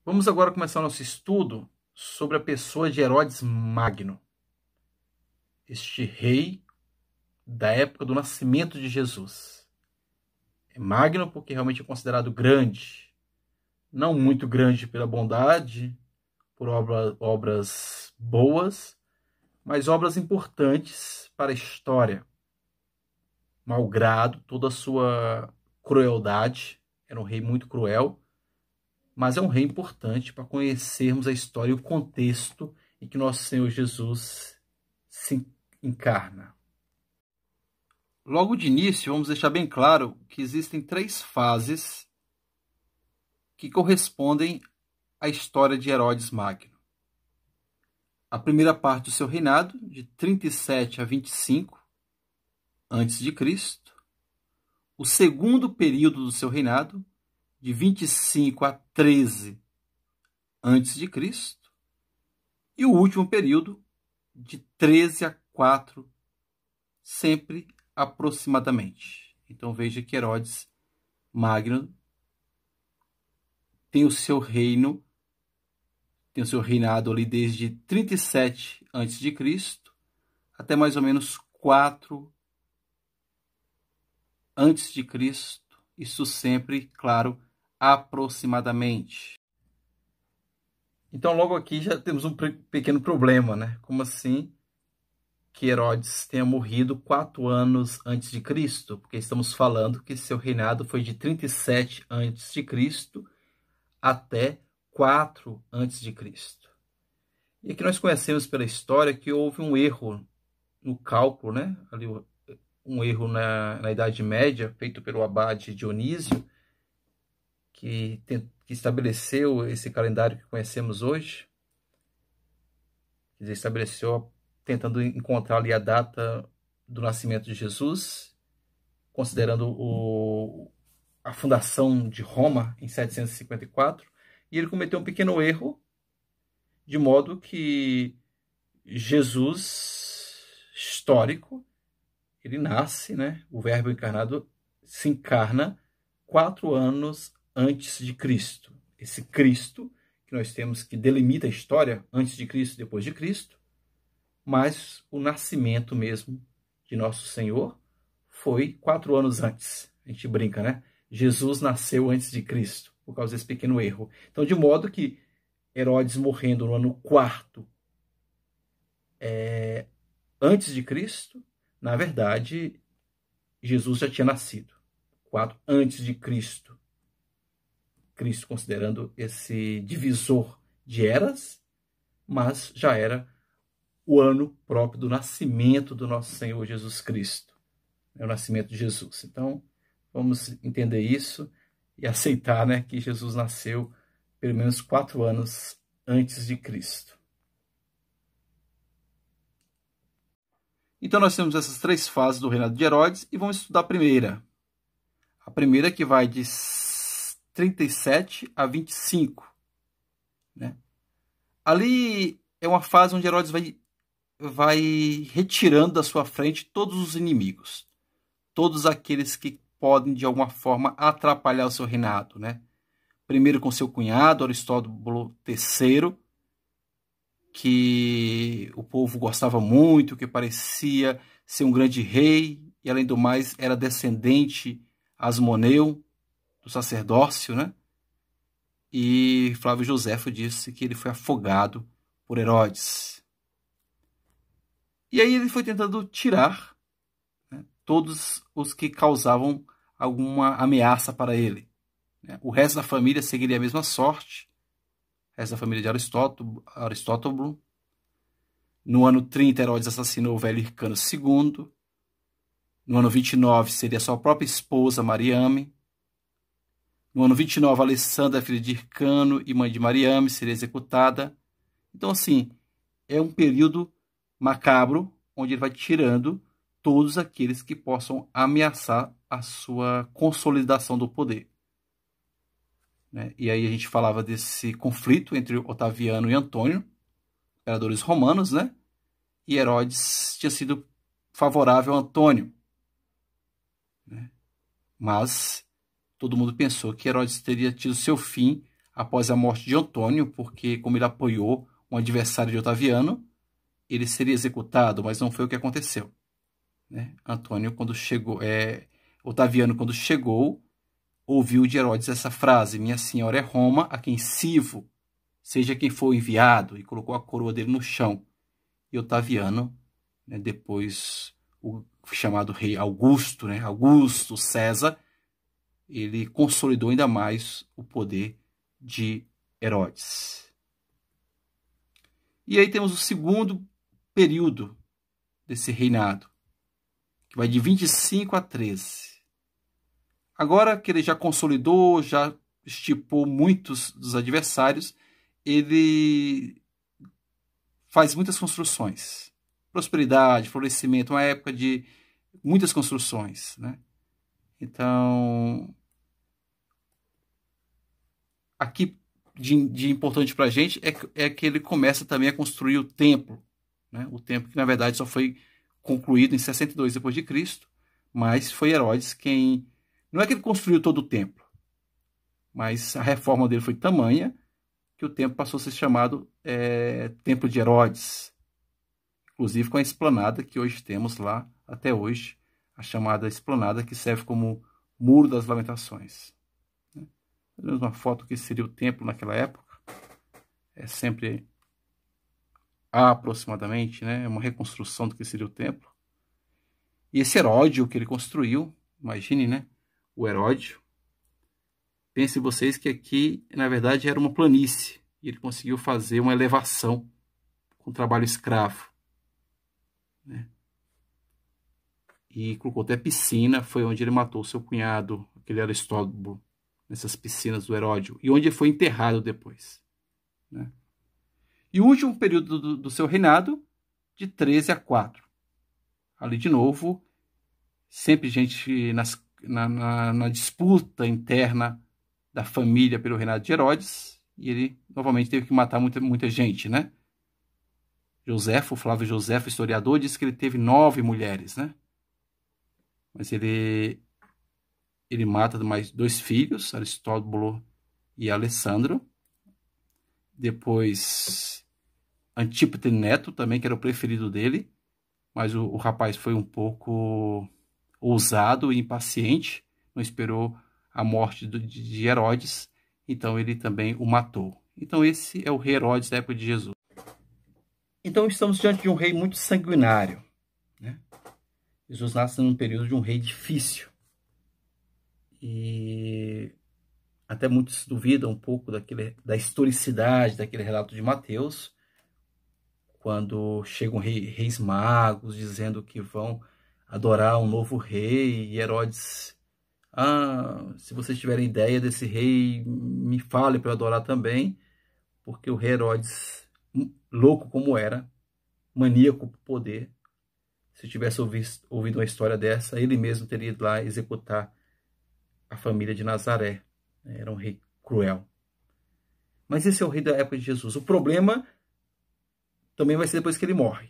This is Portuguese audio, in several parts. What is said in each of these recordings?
Vamos agora começar o nosso estudo sobre a pessoa de Herodes Magno, este rei da época do nascimento de Jesus. É Magno porque realmente é considerado grande, não muito grande pela bondade, por obras boas, mas obras importantes para a história. Malgrado toda a sua crueldade, era um rei muito cruel, mas é um rei importante para conhecermos a história e o contexto em que nosso Senhor Jesus se encarna. Logo de início, vamos deixar bem claro que existem 3 fases que correspondem à história de Herodes Magno. A primeira parte do seu reinado, de 37 a 25 a.C. O segundo período do seu reinado, de 25 a 13 a.C. E o último período, de 13 a 4, sempre aproximadamente. Então veja que Herodes Magno tem o seu reino, tem o seu reinado ali desde 37 a.C. até mais ou menos 4 a.C. Isso sempre, claro, aproximadamente. Então logo aqui já temos um pequeno problema, né? Como assim que Herodes tenha morrido 4 anos antes de Cristo? Porque estamos falando que seu reinado foi de 37 a.C. até 4 a.C. E aqui nós conhecemos pela história que houve um erro no cálculo, né? Ali um erro na Idade Média, feito pelo abade Dionísio, que estabeleceu esse calendário que conhecemos hoje. Quer dizer, estabeleceu tentando encontrar ali a data do nascimento de Jesus, considerando a fundação de Roma em 754, e ele cometeu um pequeno erro, de modo que Jesus histórico, ele nasce, né? O Verbo encarnado se encarna 4 anos antes de Cristo. Esse Cristo que nós temos que delimita a história antes de Cristo e depois de Cristo, mas o nascimento mesmo de nosso Senhor foi 4 anos antes. A gente brinca, né? Jesus nasceu antes de Cristo, por causa desse pequeno erro. Então, de modo que Herodes morrendo no ano 4 antes de Cristo, na verdade, Jesus já tinha nascido. 4 antes de Cristo. Cristo considerando esse divisor de eras, mas já era o ano próprio do nascimento do nosso Senhor Jesus Cristo. É o nascimento de Jesus. Então, vamos entender isso e aceitar, né, que Jesus nasceu pelo menos 4 anos antes de Cristo. Então, nós temos essas 3 fases do reinado de Herodes e vamos estudar a primeira. A primeira que vai de 37 a 25. Né? Ali é uma fase onde Herodes vai retirando da sua frente todos os inimigos. Todos aqueles que podem, de alguma forma, atrapalhar o seu reinado. Né? Primeiro com seu cunhado, Aristóbulo III, que o povo gostava muito, que parecia ser um grande rei, e além do mais era descendente Asmoneu, do sacerdócio, né? E Flávio Joséfo disse que ele foi afogado por Herodes. E aí ele foi tentando tirar, né, todos os que causavam alguma ameaça para ele. Né? O resto da família seguiria a mesma sorte. O resto da família de Aristóbulo. No ano 30, Herodes assassinou o velho Hircano II. No ano 29, seria sua própria esposa, Mariame. No ano 29, Alessandra, filha de Hircano e mãe de Mariame, seria executada. Então, assim, é um período macabro, onde ele vai tirando todos aqueles que possam ameaçar a sua consolidação do poder. Né? E aí a gente falava desse conflito entre Otaviano e Antônio, imperadores romanos, né? E Herodes tinha sido favorável a Antônio. Né? Mas todo mundo pensou que Herodes teria tido seu fim após a morte de Antônio, porque como ele apoiou um adversário de Otaviano, ele seria executado, mas não foi o que aconteceu, né? Otaviano, quando chegou, ouviu de Herodes essa frase: minha senhora é Roma, a quem sirvo, seja quem for enviado, e colocou a coroa dele no chão. E Otaviano, né, depois o chamado rei Augusto, né, Augusto César, ele consolidou ainda mais o poder de Herodes. E aí temos o segundo período desse reinado, que vai de 25 a 13. Agora que ele já consolidou, já estipou muitos dos adversários, ele faz muitas construções. Prosperidade, florescimento, uma época de muitas construções, né? Então, aqui de importante para a gente é que ele começa também a construir o templo, né? O templo que, na verdade, só foi concluído em 62 depois de Cristo, mas foi Herodes quem... Não é que ele construiu todo o templo, mas a reforma dele foi tamanha que o templo passou a ser chamado Templo de Herodes, inclusive com a esplanada que hoje temos lá, até hoje, a chamada esplanada, que serve como Muro das Lamentações. Temos uma foto que seria o templo naquela época. É sempre aproximadamente, né, uma reconstrução do que seria o templo. E esse Heródio que ele construiu, imagine, né, o Heródio. Pensem vocês que aqui, na verdade, era uma planície. E ele conseguiu fazer uma elevação com trabalho escravo, né? E colocou até piscina, foi onde ele matou seu cunhado, aquele Aristóbulo, nessas piscinas do Heródio, e onde ele foi enterrado depois, né? E o último período do seu reinado, de 13 a 4. Ali, de novo, sempre gente na disputa interna da família pelo reinado de Herodes, e ele novamente teve que matar muita gente, né? Flávio Joséfo, historiador, diz que ele teve 9 mulheres, né? Mas ele mata mais 2 filhos, Aristóbulo e Alessandro. Depois, Antípater Neto, também, que era o preferido dele, mas o rapaz foi um pouco ousado e impaciente, não esperou a morte de Herodes, então ele também o matou. Então esse é o rei Herodes da época de Jesus. Então estamos diante de um rei muito sanguinário, né? Jesus nasce num período de um rei difícil. E até muitos duvidam um pouco da historicidade daquele relato de Mateus, quando chegam reis magos dizendo que vão adorar um novo rei, e Herodes: se vocês tiverem ideia desse rei, me fale para eu adorar também, porque o rei Herodes, louco como era, maníaco por poder, se tivesse ouvido uma história dessa, ele mesmo teria ido lá executar a família de Nazaré. Era um rei cruel. Mas esse é o rei da época de Jesus. O problema também vai ser depois que ele morre.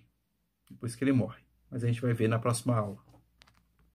Mas a gente vai ver na próxima aula.